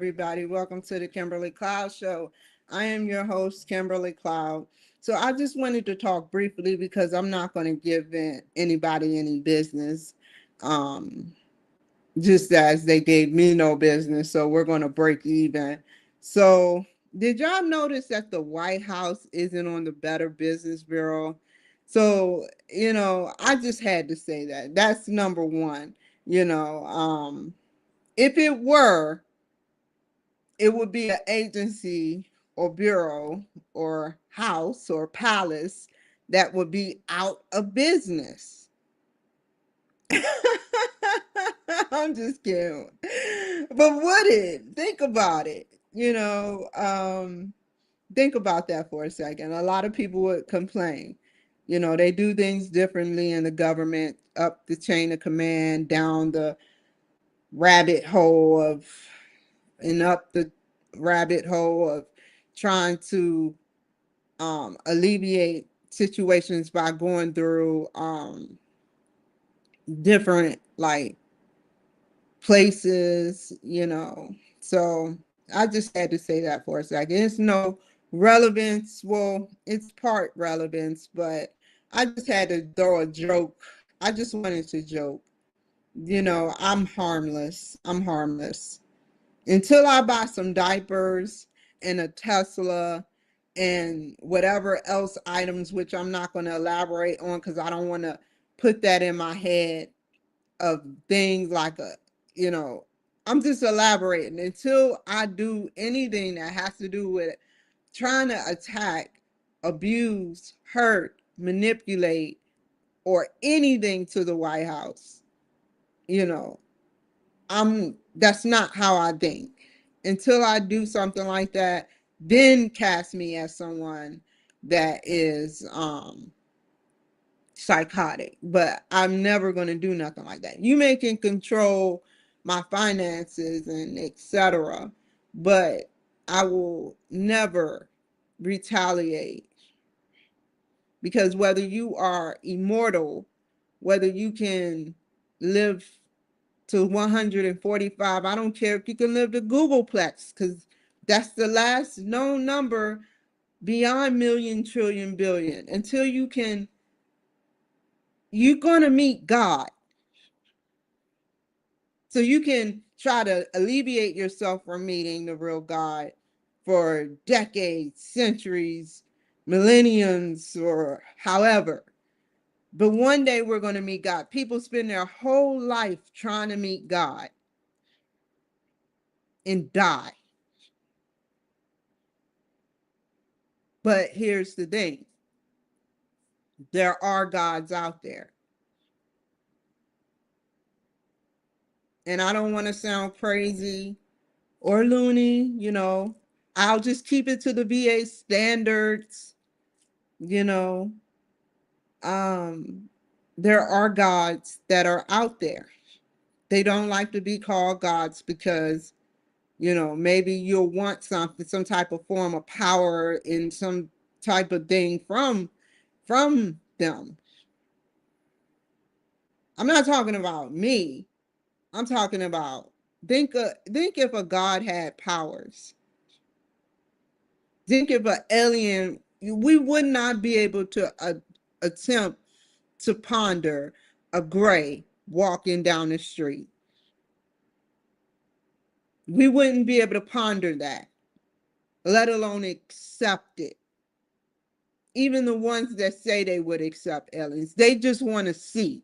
everybody. Welcome to the Kimberly Cloud Show. I am your host, Kimberly Cloud. So I just wanted to talk briefly because I'm not going to give anybody any business, just as they gave me no business. So we're going to break even. So did y'all notice that the White House isn't on the Better Business Bureau? So, I just had to say that. That's number one. If it were, it would be an agency or bureau or house or palace that would be out of business. I'm just kidding. But would it? Think about it. Think about that for a second. A lot of people would complain. They do things differently in the government, up the chain of command, down the rabbit hole of and up the rabbit hole of trying to alleviate situations by going through different like places. So I just had to say that for a second. It's no relevance. Well, it's part relevance, but I just had to throw a joke. I just wanted to joke. I'm harmless. I'm harmless. Until I buy some diapers and a Tesla and whatever else items, which I'm not going to elaborate on because I don't want to put that in my head of things like you know, I'm just elaborating until I do anything that has to do with trying to attack, abuse, hurt, manipulate, or anything to the White House. You know, that's not how I think. Until I do something like that, then cast me as someone that is psychotic. But I'm never going to do nothing like that. You may can control my finances and etc., but I will never retaliate, because whether you are immortal, whether you can live to 145, I don't care if you can live to Googleplex, because that's the last known number beyond million, trillion, billion. Until you're going to meet God. So you can try to alleviate yourself from meeting the real God for decades, centuries, millenniums, or however. But one day we're going to meet God. People spend their whole life trying to meet God and die. But here's the thing. There are gods out there. And I don't want to sound crazy or loony. I'll just keep it to the VA standards. you know there are gods that are out there. They don't like to be called gods because maybe you'll want something, some type of form of power in some type of thing from them. I'm not talking about me. I'm talking about, think if a god had powers. Think if an alien, we would not be able to attempt to ponder a gray walking down the street. We wouldn't be able to ponder that, let alone accept it. Even the ones that say they would accept aliens, they just want to see.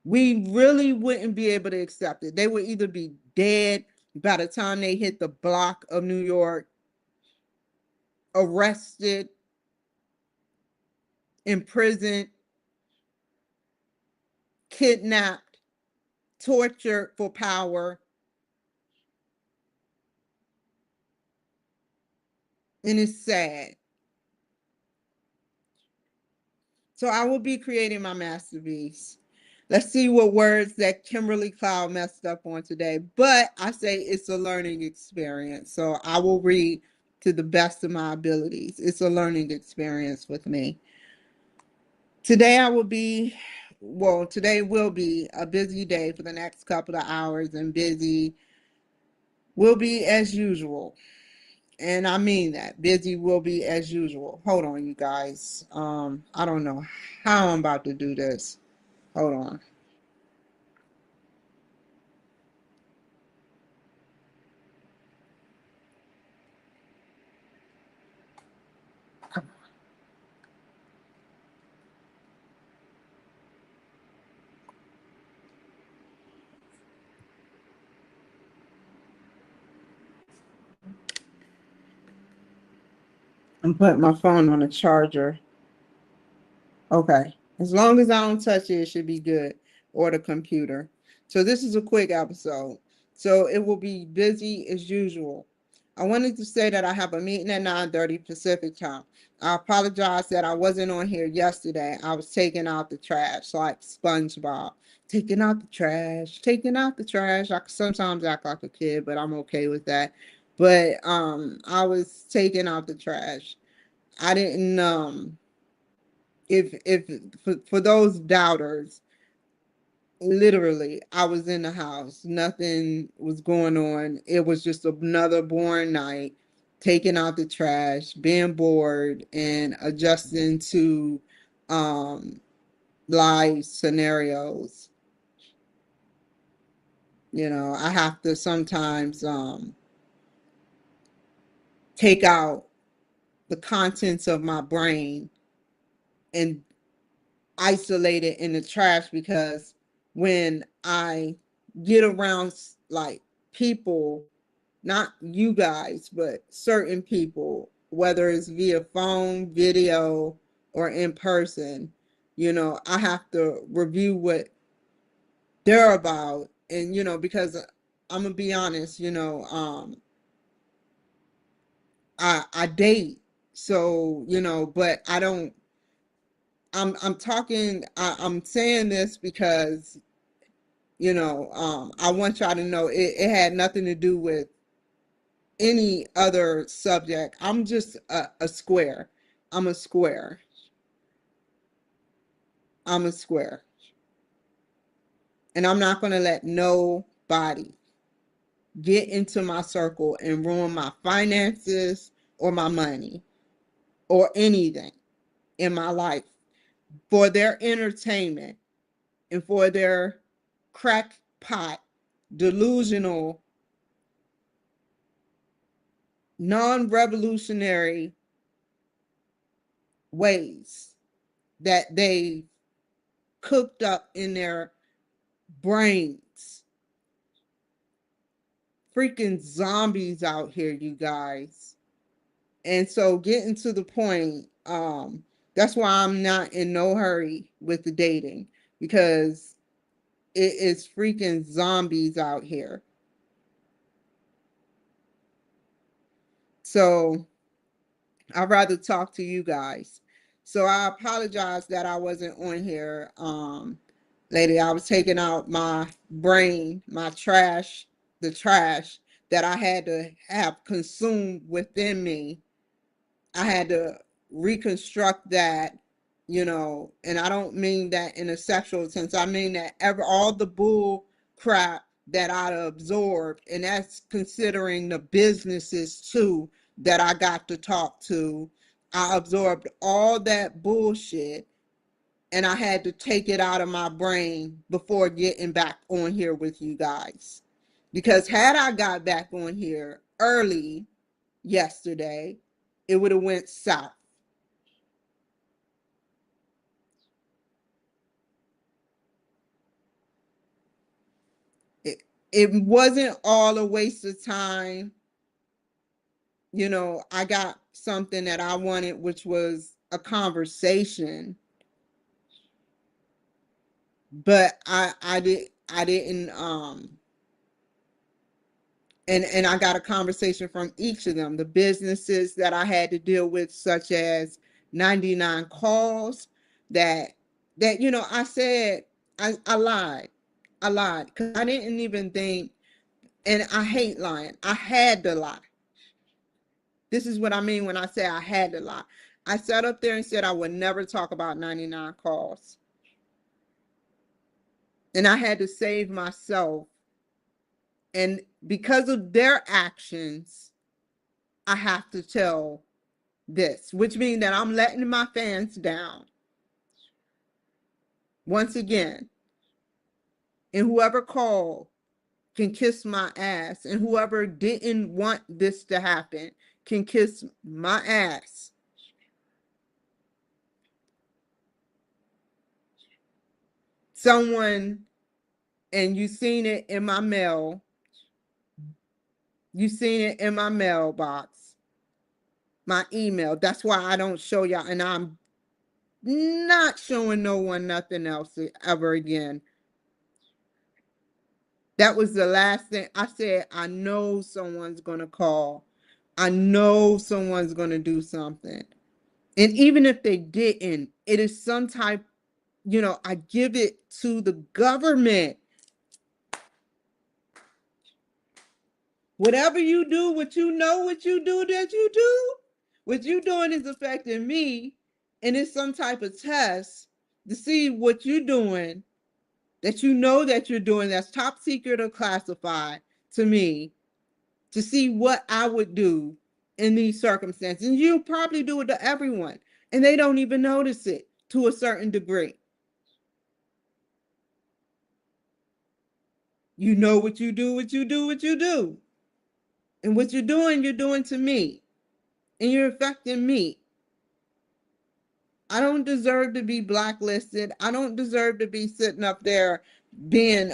We really wouldn't be able to accept it. They would either be dead by the time they hit the block of New York, arrested, imprisoned, kidnapped, tortured for power. And it's sad. So I will be creating my masterpiece. Let's see what words that Kimberly Cloud messed up on today. But I say it's a learning experience. So I will read to the best of my abilities. It's a learning experience with me. Today today will be a busy day for the next couple of hours, and busy will be as usual. And I mean that. Busy will be as usual. Hold on, you guys. I don't know how I'm about to do this. Hold on. I'm putting my phone on a charger. Okay. As long as I don't touch it, it should be good. Or the computer. So this is a quick episode. So it will be busy as usual. I wanted to say that I have a meeting at 9:30 Pacific time. I apologize that I wasn't on here yesterday. I was taking out the trash like SpongeBob. Taking out the trash, taking out the trash. I sometimes act like a kid, but I'm okay with that. But I was taking out the trash. I didn't if for those doubters, literally I was in the house, nothing was going on. It was just another boring night, taking out the trash, being bored, and adjusting to um live scenarios. I have to sometimes take out the contents of my brain and isolate it in the trash, because when I get around like people, not you guys, but certain people, whether it's via phone, video, or in person, I have to review what they're about. And, because I'm gonna be honest, I date. So, but I don't, I'm talking, I'm saying this because I want y'all to know it had nothing to do with any other subject. I'm just a square. I'm a square. I'm a square. And I'm not going to let nobody get into my circle and ruin my finances or my money or anything in my life for their entertainment and for their crackpot, delusional, non-revolutionary ways that they cooked up in their brains. Freaking zombies out here, you guys. And so getting to the point, that's why I'm not in no hurry with the dating, because it is freaking zombies out here. So I'd rather talk to you guys. So I apologize that I wasn't on here. Lady, I was taking out my brain, my trash, the trash that I had to have consumed within me. I had to reconstruct that, and I don't mean that in a sexual sense. I mean that all the bull crap that I absorbed, and that's considering the businesses too that I got to talk to. I absorbed all that bullshit, and I had to take it out of my brain before getting back on here with you guys. Because had I got back on here early yesterday, it would have went south. It wasn't all a waste of time. I got something that I wanted, which was a conversation, but I didn't and I got a conversation from each of them. The businesses that I had to deal with, such as 99 calls that I said I lied. I lied because I didn't even think, and I hate lying. I had to lie. This is what I mean when I say I had to lie. I sat up there and said I would never talk about 99 calls. And I had to save myself And because of their actions, I have to tell this, which means that I'm letting my fans down once again. And whoever called can kiss my ass. And whoever didn't want this to happen can kiss my ass. Someone, and you seen it in my mail. You seen it in my mailbox, my email. That's why I don't show y'all. And I'm not showing no one nothing else ever again. That was the last thing I said. I know someone's going to call. I know someone's going to do something. And even if they didn't, it is some type, I give it to the government. Whatever you do, what you know, what you do, that you do, what you doing is affecting me. And it's some type of test to see what you're doing, that you know that you're doing, that's top secret or classified to me, to see what I would do in these circumstances. And you probably do it to everyone, and they don't even notice it to a certain degree. You know what you do, what you do, what you do. And what you're doing to me. And you're affecting me. I don't deserve to be blacklisted. I don't deserve to be sitting up there being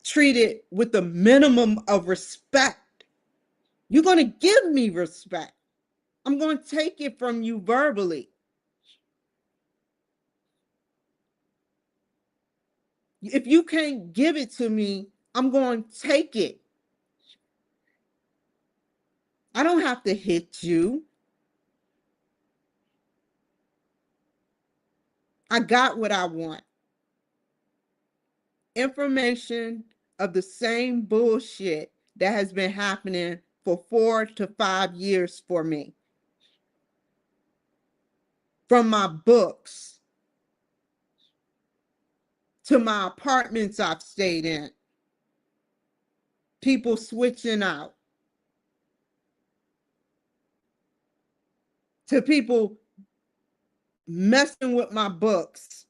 treated with the minimum of respect. You're going to give me respect. I'm going to take it from you verbally. If you can't give it to me, I'm going to take it. I don't have to hit you. I got what I want. Information of the same bullshit that has been happening for 4 to 5 years for me. From my books to my apartments I've stayed in. People switching out. To people messing with my books.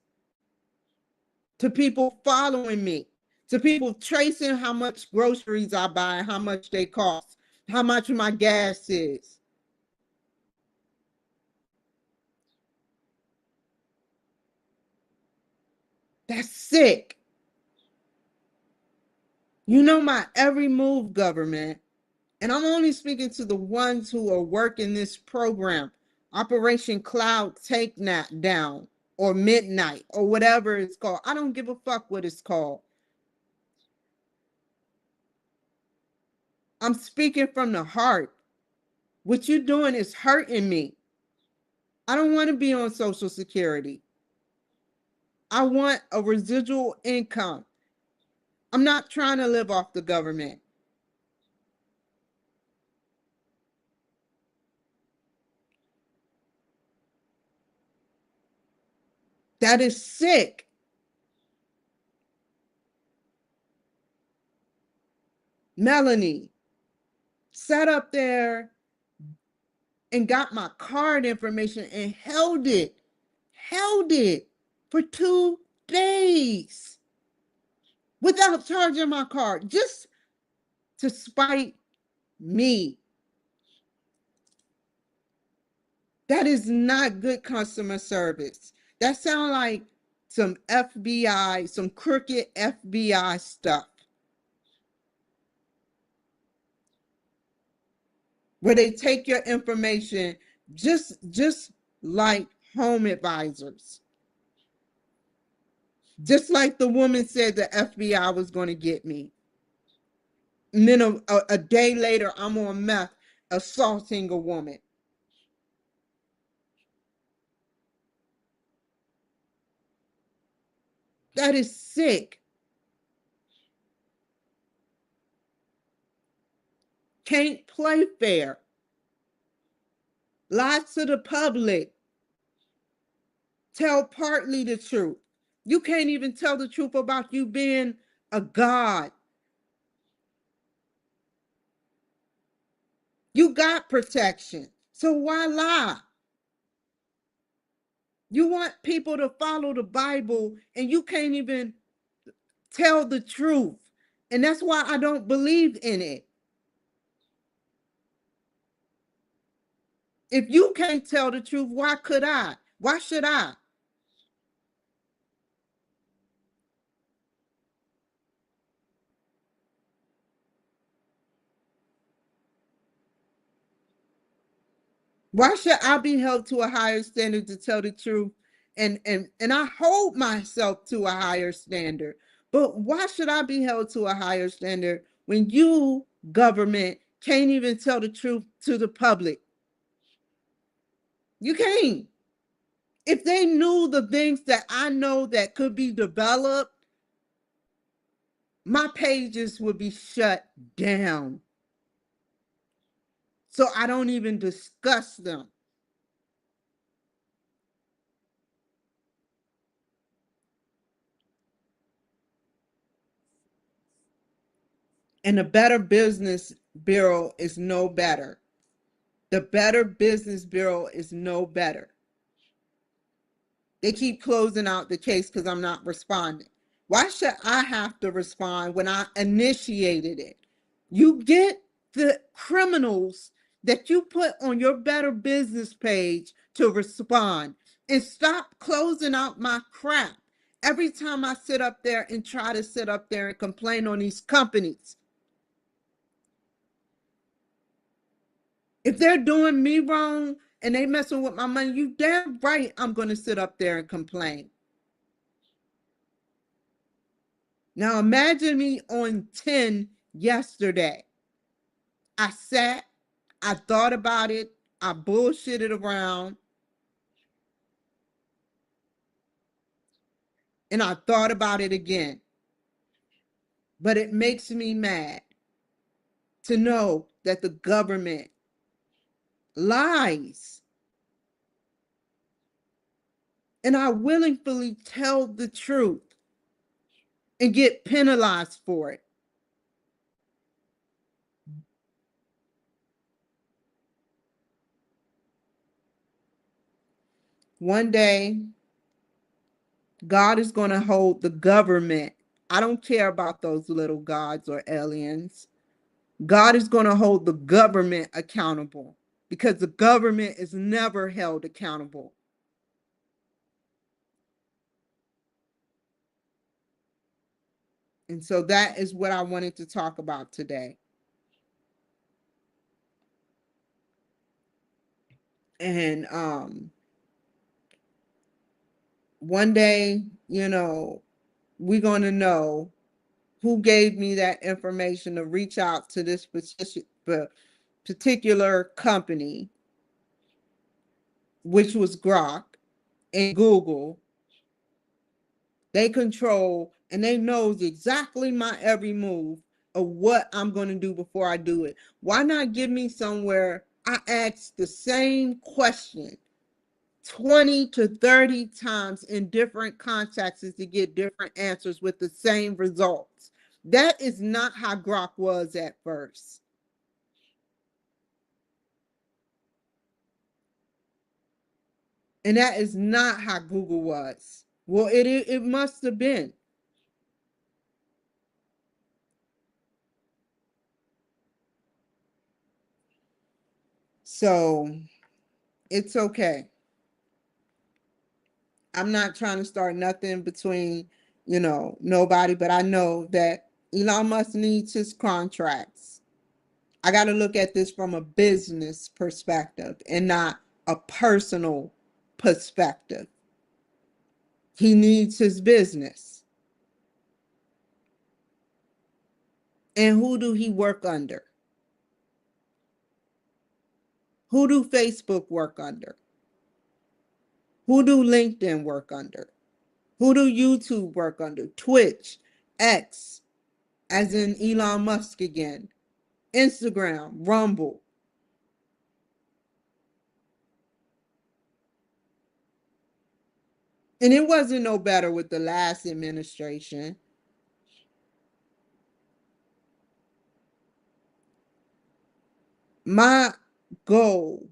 To people following me. To people tracing how much groceries I buy, how much they cost, how much my gas is. That's sick. You know my every move, government. And I'm only speaking to the ones who are working this program, Operation Cloud Take Down, or Midnight, or whatever it's called. I don't give a fuck what it's called. I'm speaking from the heart. What you're doing is hurting me. I don't want to be on Social Security. I want a residual income. I'm not trying to live off the government. That is sick. Melanie sat up there and got my card information and held it for 2 days without charging my card, just to spite me. That is not good customer service. That sounds like some FBI, some crooked FBI stuff, where they take your information just like home advisors. Just like the woman said the FBI was going to get me. And then a day later, I'm on meth assaulting a woman. That is sick. Can't play fair. Lie to the public. Tell partly the truth. You can't even tell the truth about you being a god. got protection. So why lie? You want people to follow the Bible and you can't even tell the truth. And that's why I don't believe in it. If you can't tell the truth, why could I? Why should I? Why should I be held to a higher standard to tell the truth? And I hold myself to a higher standard. But why should I be held to a higher standard when you, government, can't even tell the truth to the public? You can't. If they knew the things that I know that could be developed, my pages would be shut down. So I don't even discuss them. And the Better Business Bureau is no better. The Better Business Bureau is no better. They keep closing out the case because I'm not responding. Why should I have to respond when I initiated it? You get the criminals that you put on your Better Business page to respond and stop closing out my crap. Every time I sit up there and try to sit up there and complain on these companies, if they're doing me wrong and they messing with my money, you damn right I'm going to sit up there and complain. Now imagine me on 10 yesterday. I sat, I thought about it, I bullshitted around, and I thought about it again. But it makes me mad to know that the government lies. And I willingly tell the truth and get penalized for it. One day, God is going to hold the government. I don't care about those little gods or aliens. God is going to hold the government accountable because the government is never held accountable. And so that is what I wanted to talk about today. And one day, we're going to know who gave me that information to reach out to this particular company, which was Grok and Google. They control and they knows exactly my every move of what I'm going to do before I do it. Why not give me somewhere I ask the same question 20 to 30 times in different contexts to get different answers with the same results? That is not how Grok was at first. And that is not how Google was. Well, it must have been. So it's okay. I'm not trying to start nothing between, nobody, but I know that Elon Musk needs his contracts. I got to look at this from a business perspective and not a personal perspective. He needs his business. And who do he work under? Who do Facebook work under? Who do LinkedIn work under? Who do YouTube work under? Twitch, X, as in Elon Musk again, Instagram, Rumble. And it wasn't no better with the last administration. My goal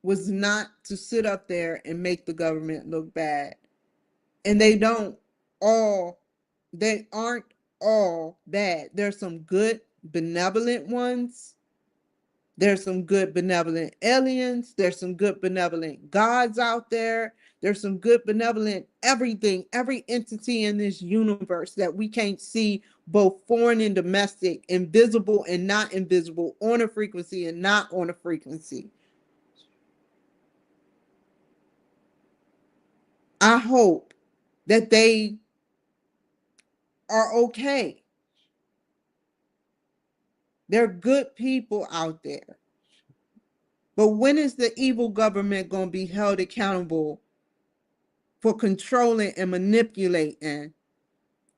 was not to sit up there and make the government look bad. And all, they aren't all bad. There's some good benevolent ones. There's some good benevolent aliens. There's some good benevolent gods out there. There's some good benevolent everything, every entity in this universe that we can't see, both foreign and domestic, invisible and not invisible, on a frequency and not on a frequency. I hope that they are okay. They're good people out there. But when is the evil government going to be held accountable for controlling and manipulating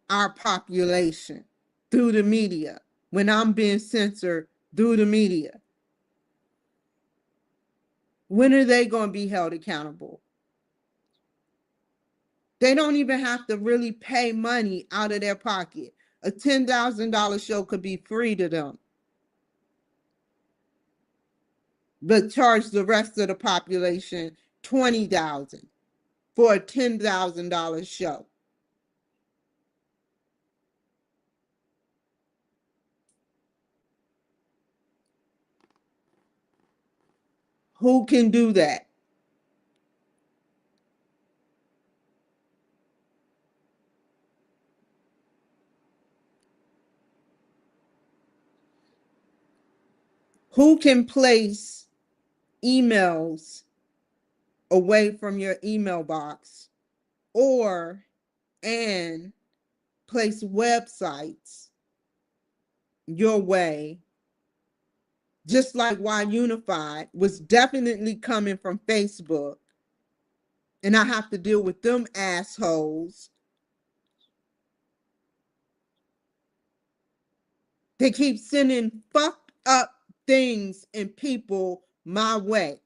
our population through the media? When I'm being censored through the media, when are they going to be held accountable? They don't even have to really pay money out of their pocket. A $10,000 show could be free to them, but charge the rest of the population $20,000 for a $10,000 show. Who can do that? Who can place emails away from your email box, or and place websites your way, just like Why Unified was definitely coming from Facebook, and I have to deal with them assholes. They keep sending fucked up things and people my way.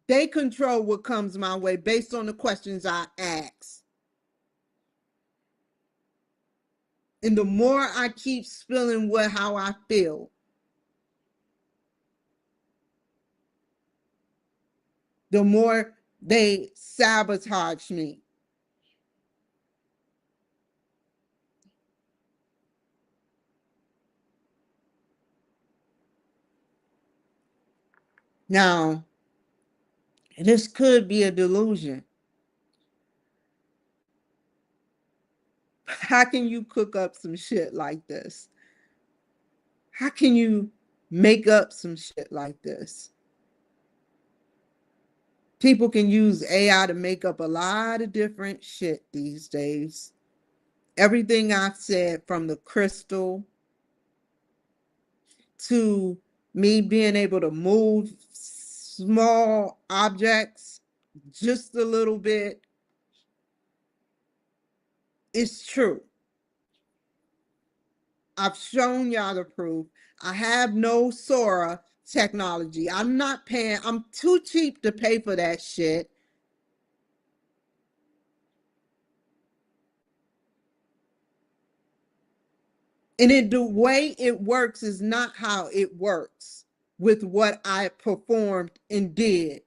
They control what comes my way based on the questions I ask. And the more I keep spilling how I feel, the more they sabotage me. Now, this could be a delusion. How can you cook up some shit like this? How can you make up some shit like this? People can use AI to make up a lot of different shit these days. Everything I've said, from the crystal to me being able to move small objects just a little bit, it's true. I've shown y'all the proof. I have no Sora technology. I'm not paying, I'm too cheap to pay for that shit. And the way it works is not how it works with what I performed and did.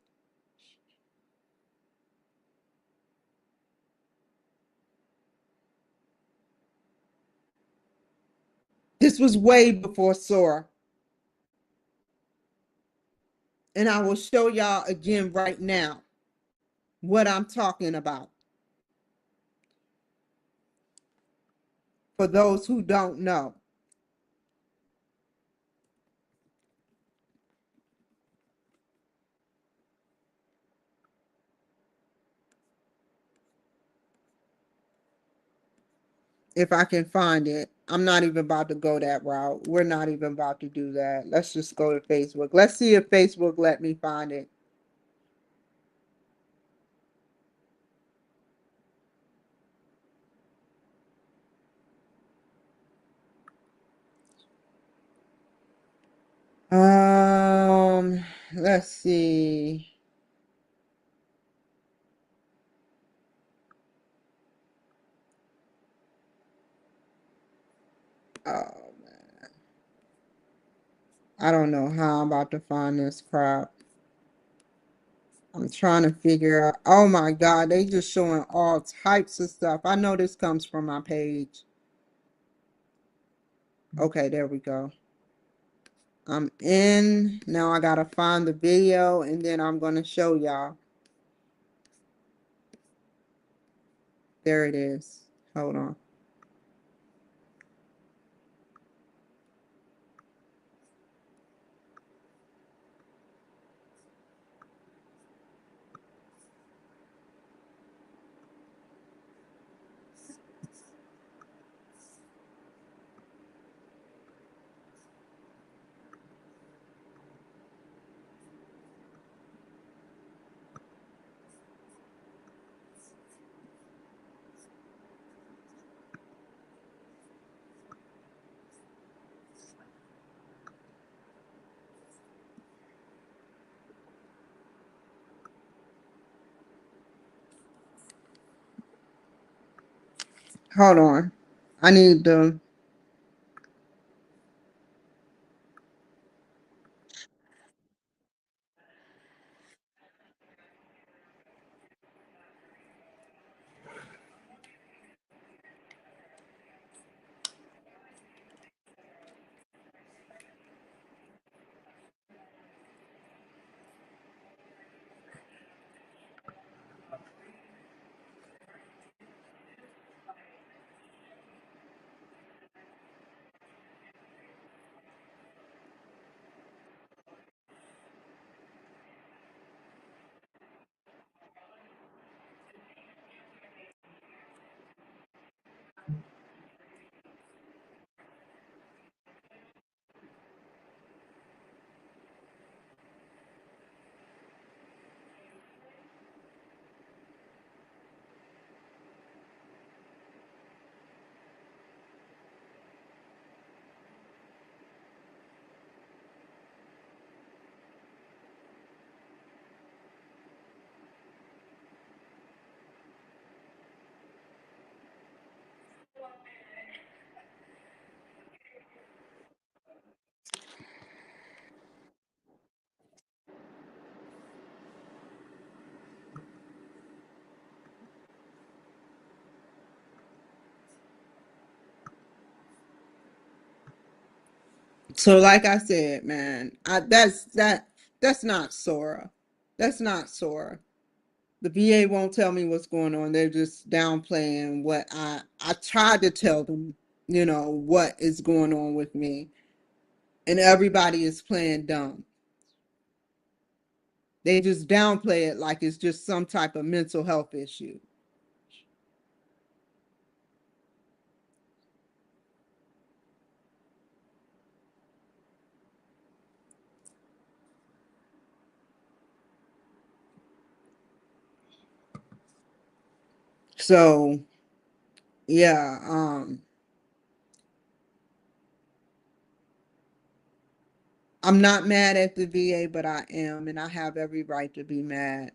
This was way before Sora. And I will show y'all again right now what I'm talking about, for those who don't know. If I can find it. I'm not even about to go that route. We're not even about to do that. Let's just go to Facebook. Let's see if Facebook let me find it. Let's see. Oh, I don't know how I'm about to find this crap. I'm trying to figure out. Oh my God, they just showing all types of stuff. I know this comes from my page. Okay, there we go. I'm in. Now I gotta find the video and then I'm gonna show y'all. There it is. Hold on. Hold on. I need the. So like I said, man, that's not Sora. That's not Sora. The VA won't tell me what's going on. They're just downplaying what I tried to tell them, what is going on with me. And everybody is playing dumb. They just downplay it like it's just some type of mental health issue. So yeah, I'm not mad at the VA, but I am, and I have every right to be mad.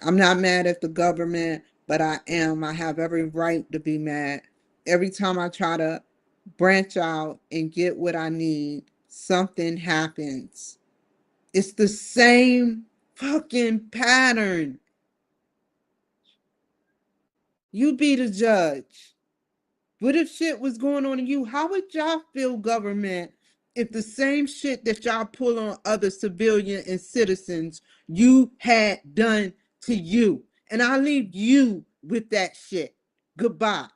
I'm not mad at the government, but I am. I have every right to be mad. Every time I try to branch out and get what I need, something happens. It's the same fucking pattern. You be the judge. What if shit was going on to you? How would y'all feel, government, if the same shit that y'all pull on other civilian and citizens you had done to you? And I leave you with that shit. Goodbye.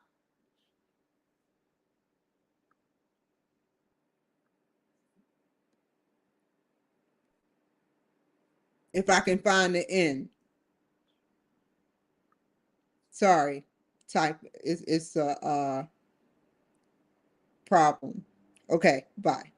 If I can find the end. Sorry. Type it's a problem. Okay, bye.